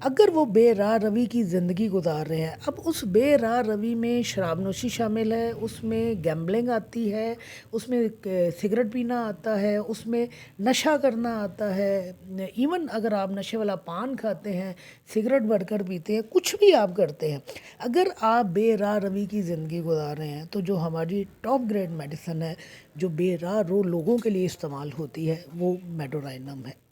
اگر وہ بے راہ روی کی زندگی گزار رہے ہیں، اب اس بے راہ روی میں شراب نوشی شامل ہے، اس میں گیمبلنگ آتی ہے، اس میں سگریٹ پینا آتا ہے، اس میں نشہ کرنا آتا ہے، ایون اگر آپ نشے والا پان کھاتے ہیں، سگریٹ بھر کر پیتے ہیں، کچھ بھی آپ کرتے ہیں، اگر آپ بے راہ روی کی زندگی گزار رہے ہیں تو جو ہماری ٹاپ گریڈ میڈیسن ہے جو بے راہ رو لوگوں کے لیے استعمال ہوتی ہے وہ میڈورائنم ہے۔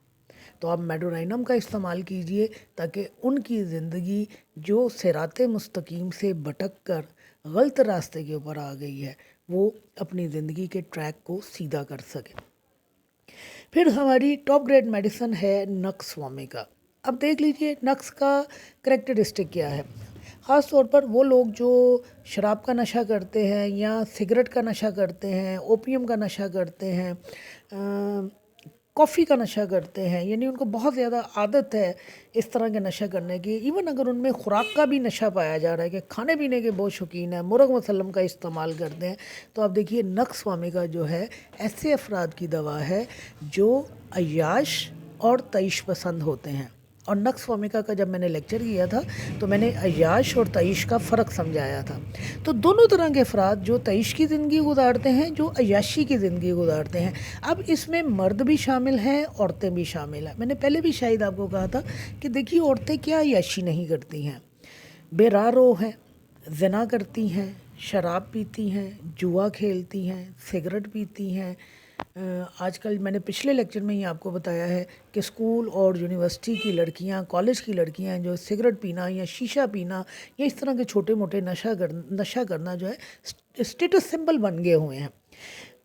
تو آپ میڈورائنم کا استعمال کیجئے تاکہ ان کی زندگی جو صراط مستقیم سے بھٹک کر غلط راستے کے اوپر آ گئی ہے وہ اپنی زندگی کے ٹریک کو سیدھا کر سکے۔ پھر ہماری ٹاپ گریڈ میڈیسن ہے نکس وومیکا۔ اب دیکھ لیجئے نکس کا کریکٹرسٹک کیا ہے۔ خاص طور پر وہ لوگ جو شراب کا نشہ کرتے ہیں یا سگریٹ کا نشہ کرتے ہیں، اوپیم کا نشہ کرتے ہیں، کافی کا نشہ کرتے ہیں، یعنی ان کو بہت زیادہ عادت ہے اس طرح کے نشہ کرنے کی، ایون اگر ان میں خوراک کا بھی نشہ پایا جا رہا ہے کہ کھانے پینے کے بہت شوقین ہیں، مرغ مسلم کا استعمال کرتے ہیں، تو آپ دیکھیے نکس وومیکا جو ہے ایسے افراد کی دوا ہے جو عیاش اور تعیش پسند ہوتے ہیں۔ اور نکس وومیکا کا جب میں نے لیکچر کیا تھا تو میں نے عیاش اور تعیش کا فرق سمجھایا تھا۔ تو دونوں طرح کے افراد جو تعیش کی زندگی گزارتے ہیں، جو عیاشی کی زندگی گزارتے ہیں، اب اس میں مرد بھی شامل ہیں، عورتیں بھی شامل ہیں۔ میں نے پہلے بھی شاید آپ کو کہا تھا کہ دیکھیے عورتیں کیا عیاشی نہیں کرتی ہیں، بے راہ رو ہیں، زنا کرتی ہیں، شراب پیتی ہیں، جوا کھیلتی ہیں، سگریٹ پیتی ہیں۔ آج کل میں نے پچھلے لیکچر میں ہی آپ کو بتایا ہے کہ اسکول اور یونیورسٹی کی لڑکیاں، کالج کی لڑکیاں جو سگریٹ پینا یا شیشہ پینا یا اس طرح کے چھوٹے موٹے نشہ کرنا جو ہے اسٹیٹس سمبل بن گئے ہوئے ہیں۔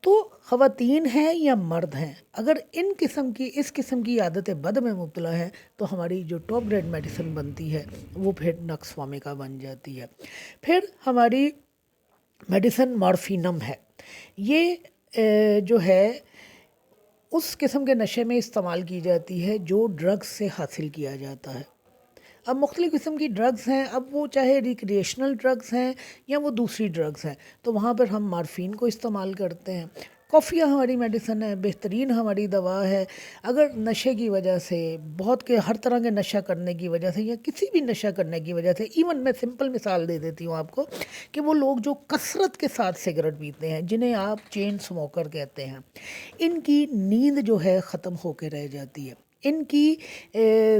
تو خواتین ہیں یا مرد ہیں، اگر اس قسم کی عادت بد میں مبتلا ہے تو ہماری جو ٹاپ گریڈ میڈیسن بنتی ہے وہ پھر نکس وومیکا بن جاتی ہے۔ پھر ہماری میڈیسن مارفینم ہے۔ یہ جو ہے اس قسم کے نشے میں استعمال کی جاتی ہے جو ڈرگز سے حاصل کیا جاتا ہے۔ اب مختلف قسم کی ڈرگز ہیں، اب وہ چاہے ریکریشنل ڈرگز ہیں یا وہ دوسری ڈرگز ہیں، تو وہاں پر ہم مارفین کو استعمال کرتے ہیں۔ کافیہ ہماری میڈیسن ہے، بہترین ہماری دوا ہے۔ اگر نشے کی وجہ سے، ہر طرح کے نشہ کرنے کی وجہ سے یا کسی بھی نشہ کرنے کی وجہ سے، ایون میں سمپل مثال دے دیتی ہوں آپ کو کہ وہ لوگ جو کثرت کے ساتھ سگریٹ پیتے ہیں، جنہیں آپ چین سموکر کہتے ہیں، ان کی نیند جو ہے ختم ہو کے رہ جاتی ہے۔ ان کی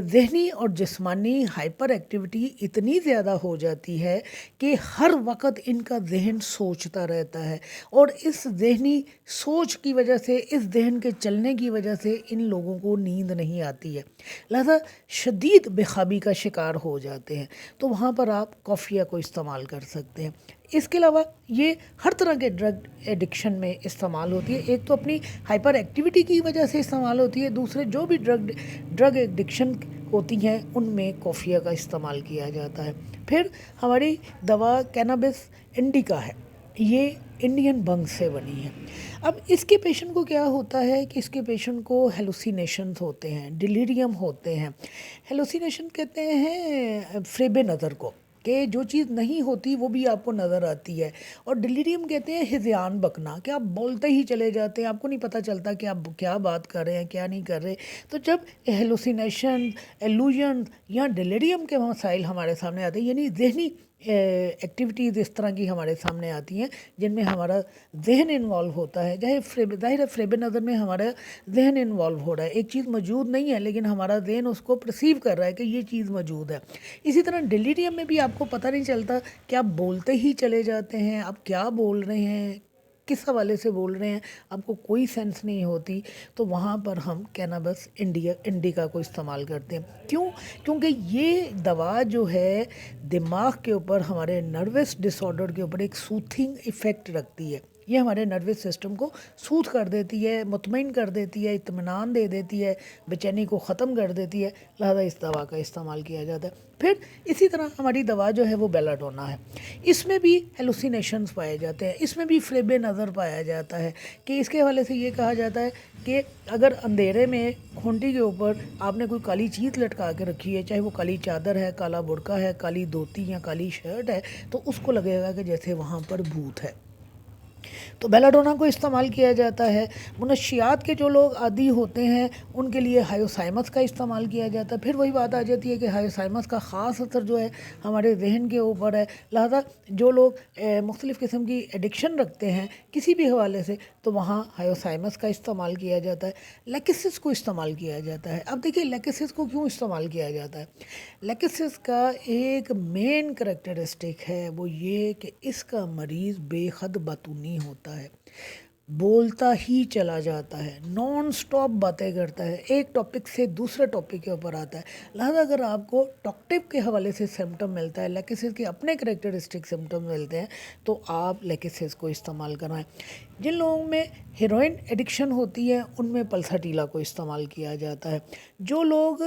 ذہنی اور جسمانی ہائپر ایکٹیویٹی اتنی زیادہ ہو جاتی ہے کہ ہر وقت ان کا ذہن سوچتا رہتا ہے، اور اس ذہنی سوچ کی وجہ سے، اس ذہن کے چلنے کی وجہ سے ان لوگوں کو نیند نہیں آتی ہے، لہذا شدید بے خوابی کا شکار ہو جاتے ہیں۔ تو وہاں پر آپ کافیہ کو استعمال کر سکتے ہیں۔ اس کے علاوہ یہ ہر طرح کے ڈرگ ایڈکشن میں استعمال ہوتی ہے۔ ایک تو اپنی ہائپر ایکٹیویٹی کی وجہ سے استعمال ہوتی ہے، دوسرے جو بھی ڈرگ ایڈکشن ہوتی ہیں ان میں کافیہ کا استعمال کیا جاتا ہے۔ پھر ہماری دوا کینابس انڈیکا ہے، یہ انڈین بنگ سے بنی ہے۔ اب اس کے پیشنٹ کو کیا ہوتا ہے کہ اس کے پیشنٹ کو ہیلوسینیشنز ہوتے ہیں، ڈیلیریم ہوتے ہیں۔ ہیلوسینیشن کہتے ہیں فریب نظر کو، کہ جو چیز نہیں ہوتی وہ بھی آپ کو نظر آتی ہے، اور ڈیلیریم کہتے ہیں ہذیان بکنا، کہ آپ بولتے ہی چلے جاتے ہیں، آپ کو نہیں پتہ چلتا کہ آپ کیا بات کر رہے ہیں کیا نہیں کر رہے۔ تو جب ہیلوسینیشن، ایلوژن یا ڈیلیریم کے مسائل ہمارے سامنے آتے ہیں، یعنی ذہنی ایکٹیویٹیز اس طرح کی ہمارے سامنے آتی ہیں جن میں ہمارا ذہن انوالو ہوتا ہے، ظاہر ہے فریب نظر میں ہمارا ذہن انوالو ہو رہا ہے، ایک چیز موجود نہیں ہے لیکن ہمارا ذہن اس کو پرسیو کر رہا ہے کہ یہ چیز موجود ہے۔ اسی طرح ڈیلیریم میں بھی آپ کو پتہ نہیں چلتا کہ آپ بولتے ہی چلے جاتے ہیں، آپ کیا بول رہے ہیں، کس حوالے سے بول رہے ہیں، آپ کو کوئی سینس نہیں ہوتی۔ تو وہاں پر ہم کینابس انڈیکا کو استعمال کرتے ہیں۔ کیونکہ یہ دوا جو ہے دماغ کے اوپر، ہمارے نروس ڈس آرڈر کے اوپر ایک سوتھنگ ایفیکٹ رکھتی ہے۔ یہ ہمارے نروس سسٹم کو سوتھ کر دیتی ہے، مطمئن کر دیتی ہے، اطمینان دے دیتی ہے، بے چینی کو ختم کر دیتی ہے، لہذا اس دوا کا استعمال کیا جاتا ہے۔ پھر اسی طرح ہماری دوا جو ہے وہ بیلاڈونا ہے، اس میں بھی ہیلوسینیشنز پائے جاتے ہیں، اس میں بھی فریب نظر پایا جاتا ہے، کہ اس کے حوالے سے یہ کہا جاتا ہے کہ اگر اندھیرے میں کھونٹی کے اوپر آپ نے کوئی کالی چیز لٹکا کے رکھی ہے، چاہے وہ کالی چادر ہے، کالا برقع ہے، کالی دھوتی یا کالی شرٹ ہے، تو اس کو لگے گا کہ جیسے وہاں پر بھوت ہے۔ تو بیلاڈونا کو استعمال کیا جاتا ہے۔ منشیات کے جو لوگ عادی ہوتے ہیں ان کے لیے ہائیوسائمس کا استعمال کیا جاتا ہے۔ پھر وہی بات آ جاتی ہے کہ ہائیوسائمس کا خاص اثر جو ہے ہمارے ذہن کے اوپر ہے، لہذا جو لوگ مختلف قسم کی ایڈکشن رکھتے ہیں کسی بھی حوالے سے تو وہاں ہائیوسائمس کا استعمال کیا جاتا ہے، لیکسس کو استعمال کیا جاتا ہے۔ اب دیکھیے لیکسس کو کیوں استعمال کیا جاتا ہے؟ لیکسس کا ایک مین کریکٹرسٹک ہے وہ یہ کہ اس کا مریض بے حد باتونی ہوتا ہے، بولتا ہی چلا جاتا ہے، نان سٹاپ باتیں کرتا ہے، ایک ٹاپک سے دوسرے ٹاپک کے اوپر آتا ہے۔ لہذا اگر آپ کو ٹاکٹیو کے حوالے سے سمٹم ملتا ہے، لیکسس کے اپنے کریکٹرسٹک سمٹم ملتے ہیں تو آپ لیکسس کو استعمال کرائیں۔ جن لوگوں میں ہیروئن ایڈکشن ہوتی ہے ان میں پلساٹیلا کو استعمال کیا جاتا ہے۔ جو لوگ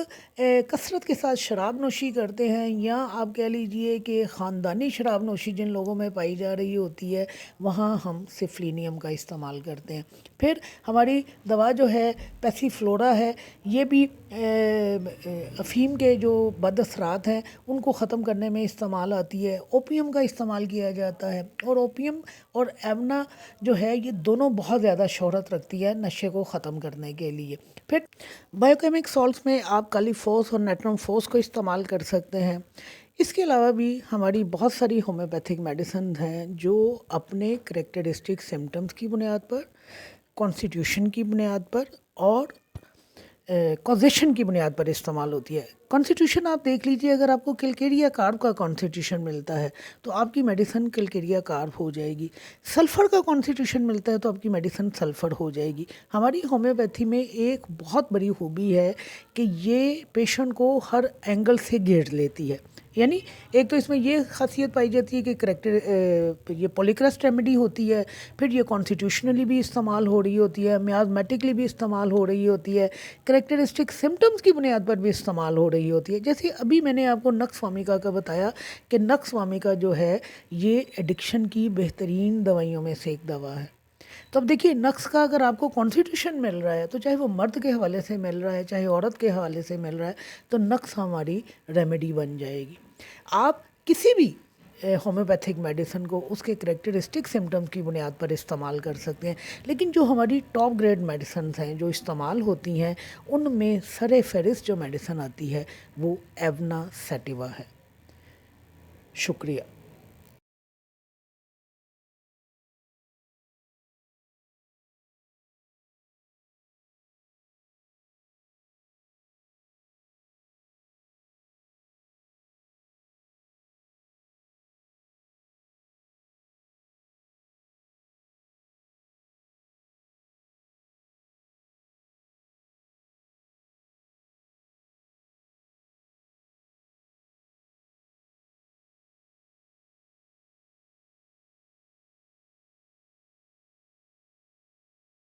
کثرت کے ساتھ شراب نوشی کرتے ہیں یا آپ کہہ لیجئے کہ خاندانی شراب نوشی جن لوگوں میں پائی جا رہی ہوتی ہے وہاں ہم سفلینیم کا استعمال کرتے ہیں۔ پھر ہماری دوا جو ہے پیسی فلورا ہے، یہ بھی افیم کے جو بد اثرات ہیں ان کو ختم کرنے میں استعمال آتی ہے۔ اوپیم کا استعمال کیا جاتا ہے، اور اوپیم اور ایونا جو ہے یہ دونوں بہت زیادہ شہرت رکھتی ہے نشے کو ختم کرنے کے لیے۔ پھر بائیوکیمک سالٹس میں آپ کالیفوس اور نیٹرم فوس کو استعمال کر سکتے ہیں۔ اس کے علاوہ بھی ہماری بہت ساری ہومیوپیتھک میڈیسنز ہیں جو اپنے کریکٹرسٹک سمٹمز کی بنیاد پر، کانسٹیٹیوشن کی بنیاد پر اور کازیشن کی بنیاد پر استعمال ہوتی ہے۔ کانسٹیٹیوشن آپ دیکھ لیجئے، اگر آپ کو کلکیریا کارب کا کانسٹیٹیوشن ملتا ہے تو آپ کی میڈیسن کلکیریا کارب ہو جائے گی۔ سلفر کا کانسٹیٹیوشن ملتا ہے تو آپ کی میڈیسن سلفر ہو جائے گی۔ ہماری ہومیوپیتھی میں ایک بہت بڑی خوبی ہے کہ یہ پیشنٹ کو ہر اینگل سے گھیر لیتی ہے، یعنی ایک تو اس میں یہ خاصیت پائی جاتی ہے کہ یہ پولیکرسٹ ریمیڈی ہوتی ہے، پھر یہ کانسٹیٹیوشنلی بھی استعمال ہو رہی ہوتی ہے، میازمیٹکلی بھی استعمال ہو رہی ہوتی ہے، کریکٹرسٹک سمٹمز کی بنیاد پر بھی استعمال ہو رہی ہوتی ہے۔ جیسے ابھی میں نے آپ کو نکس وامیکا کا بتایا کہ نکس وامیکا جو ہے یہ ایڈکشن کی بہترین دوائیوں میں سے ایک دوا ہے۔ تو اب دیکھیے نکس کا اگر آپ کو کانسٹیٹیوشن مل رہا ہے تو چاہے وہ مرد کے حوالے سے مل رہا ہے چاہے عورت کے حوالے سے مل رہا ہے تو نکس ہماری ریمیڈی بن جائے گی۔ آپ کسی بھی ہومیوپیتھک میڈیسن کو اس کے کریکٹرسٹک سمٹمز کی بنیاد پر استعمال کر سکتے ہیں، لیکن جو ہماری ٹاپ گریڈ میڈیسنز ہیں جو استعمال ہوتی ہیں ان میں سر فہرست جو میڈیسن آتی ہے وہ ایونا سیٹیوا ہے۔ شکریہ۔